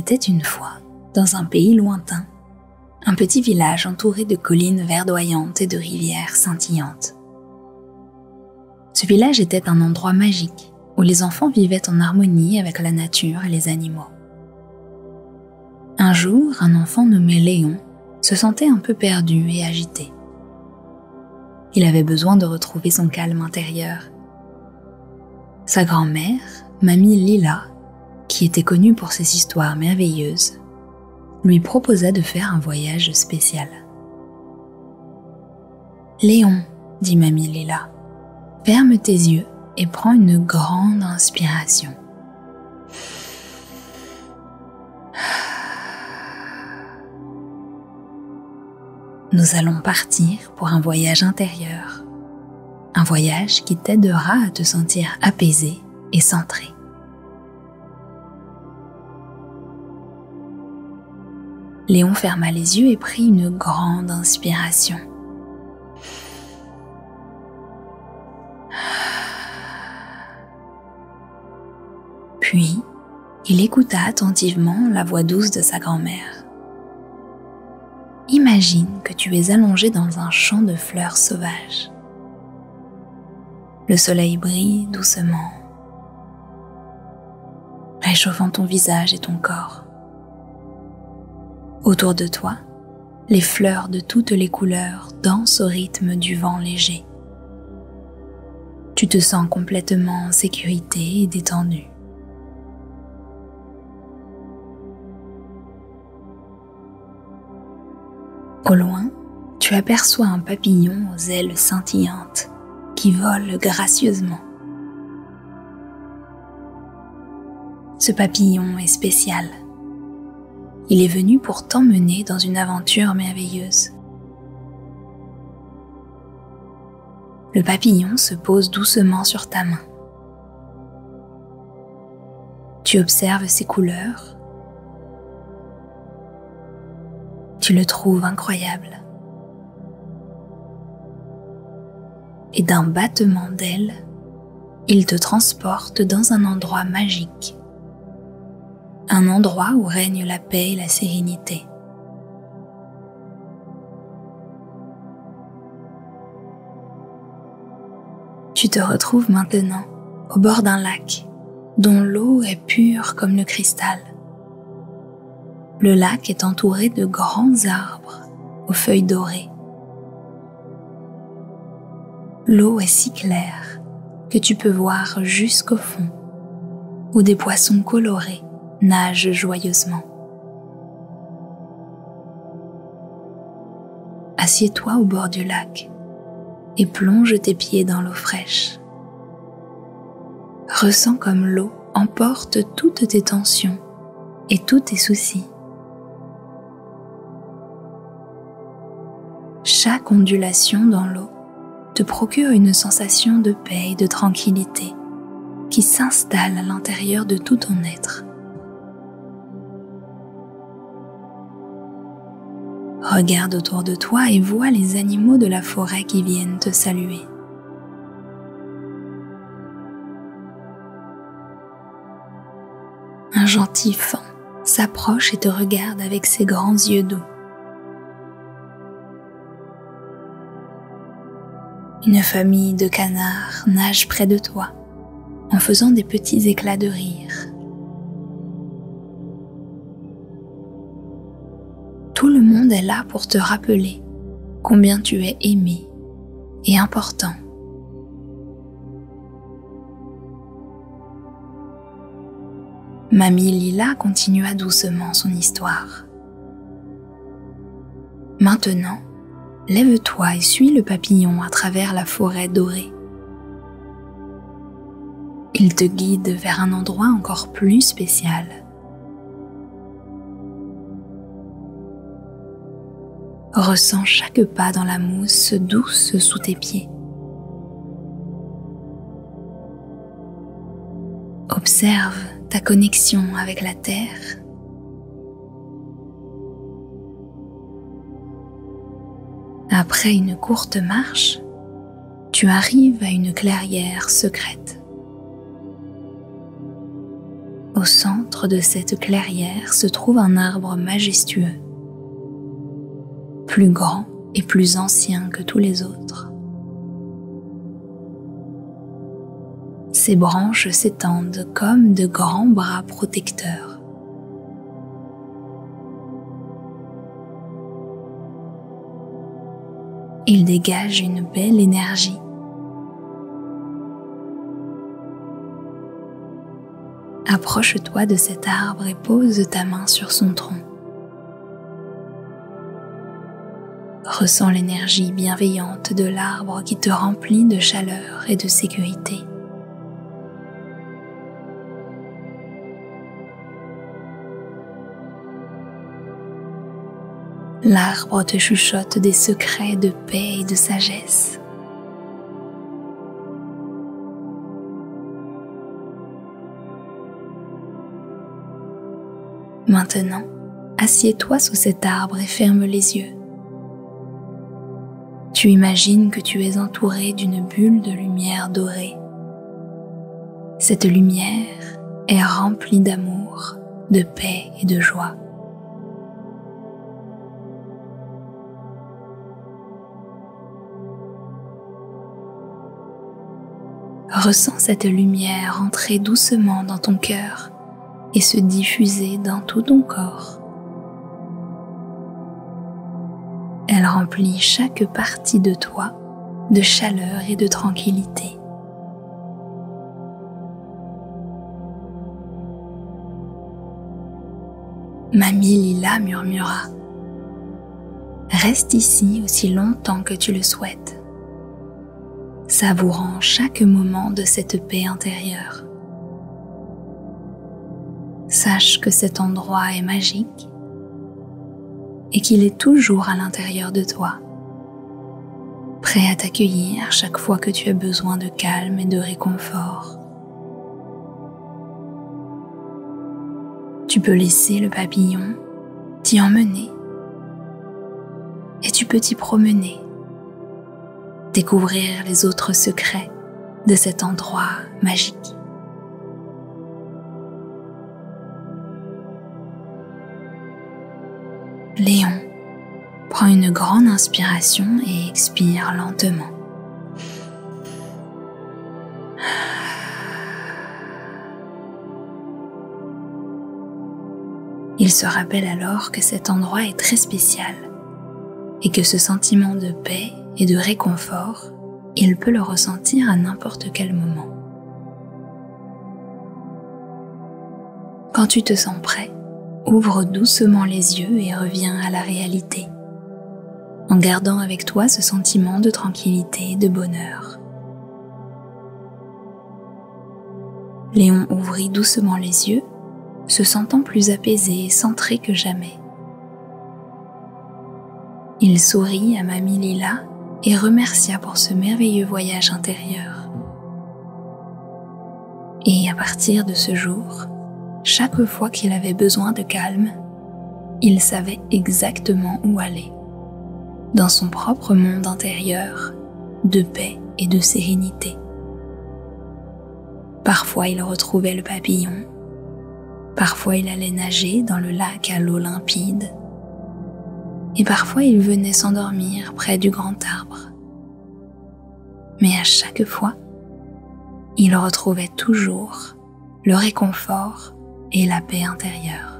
était une fois, dans un pays lointain, un petit village entouré de collines verdoyantes et de rivières scintillantes. Ce village était un endroit magique où les enfants vivaient en harmonie avec la nature et les animaux. Un jour, un enfant nommé Léon se sentait un peu perdu et agité. Il avait besoin de retrouver son calme intérieur. Sa grand-mère, Mamie Lila, qui était connue pour ses histoires merveilleuses, lui proposa de faire un voyage spécial. « Léon, dit Mamie Lila, ferme tes yeux et prends une grande inspiration. Nous allons partir pour un voyage intérieur, un voyage qui t'aidera à te sentir apaisé et centré. » Léon ferma les yeux et prit une grande inspiration. Puis, il écouta attentivement la voix douce de sa grand-mère. Imagine que tu es allongé dans un champ de fleurs sauvages. Le soleil brille doucement, réchauffant ton visage et ton corps. Autour de toi, les fleurs de toutes les couleurs dansent au rythme du vent léger. Tu te sens complètement en sécurité et détendu. Au loin, tu aperçois un papillon aux ailes scintillantes qui vole gracieusement. Ce papillon est spécial. Il est venu pour t'emmener dans une aventure merveilleuse. Le papillon se pose doucement sur ta main. Tu observes ses couleurs. Tu le trouves incroyable. Et d'un battement d'ailes, il te transporte dans un endroit magique. Un endroit où règne la paix et la sérénité. Tu te retrouves maintenant au bord d'un lac dont l'eau est pure comme le cristal. Le lac est entouré de grands arbres aux feuilles dorées. L'eau est si claire que tu peux voir jusqu'au fond, où des poissons colorés nagent joyeusement. Assieds-toi au bord du lac et plonge tes pieds dans l'eau fraîche. Ressens comme l'eau emporte toutes tes tensions et tous tes soucis. Chaque ondulation dans l'eau te procure une sensation de paix et de tranquillité qui s'installe à l'intérieur de tout ton être. Regarde autour de toi et vois les animaux de la forêt qui viennent te saluer. Un gentil faon s'approche et te regarde avec ses grands yeux doux. Une famille de canards nage près de toi en faisant des petits éclats de rire. Tout le monde est là pour te rappeler combien tu es aimé et important. Mamie Lila continua doucement son histoire. Maintenant, lève-toi et suis le papillon à travers la forêt dorée. Il te guide vers un endroit encore plus spécial. Ressens chaque pas dans la mousse douce sous tes pieds. Observe ta connexion avec la terre. Après une courte marche, tu arrives à une clairière secrète. Au centre de cette clairière se trouve un arbre majestueux, plus grand et plus ancien que tous les autres. Ses branches s'étendent comme de grands bras protecteurs. Il dégage une belle énergie. Approche-toi de cet arbre et pose ta main sur son tronc. Ressens l'énergie bienveillante de l'arbre qui te remplit de chaleur et de sécurité. L'arbre te chuchote des secrets de paix et de sagesse. Maintenant, assieds-toi sous cet arbre et ferme les yeux. Tu imagines que tu es entouré d'une bulle de lumière dorée. Cette lumière est remplie d'amour, de paix et de joie. Ressens cette lumière entrer doucement dans ton cœur et se diffuser dans tout ton corps. Elle remplit chaque partie de toi de chaleur et de tranquillité. Mamie Lila murmura : « Reste ici aussi longtemps que tu le souhaites, savourant chaque moment de cette paix intérieure. Sache que cet endroit est magique et qu'il est toujours à l'intérieur de toi, prêt à t'accueillir chaque fois que tu as besoin de calme et de réconfort. Tu peux laisser le papillon t'y emmener et tu peux t'y promener, découvrir les autres secrets de cet endroit magique. Léon prend une grande inspiration et expire lentement. Il se rappelle alors que cet endroit est très spécial et que ce sentiment de paix et de réconfort, il peut le ressentir à n'importe quel moment. Quand tu te sens prêt, ouvre doucement les yeux et reviens à la réalité, en gardant avec toi ce sentiment de tranquillité et de bonheur. Léon ouvrit doucement les yeux, se sentant plus apaisé et centré que jamais. Il sourit à Mamie Lila et remercia pour ce merveilleux voyage intérieur. Et à partir de ce jour, chaque fois qu'il avait besoin de calme, il savait exactement où aller, dans son propre monde intérieur de paix et de sérénité. Parfois il retrouvait le papillon, parfois il allait nager dans le lac à l'eau limpide, et parfois il venait s'endormir près du grand arbre. Mais à chaque fois, il retrouvait toujours le réconfort et la paix intérieure.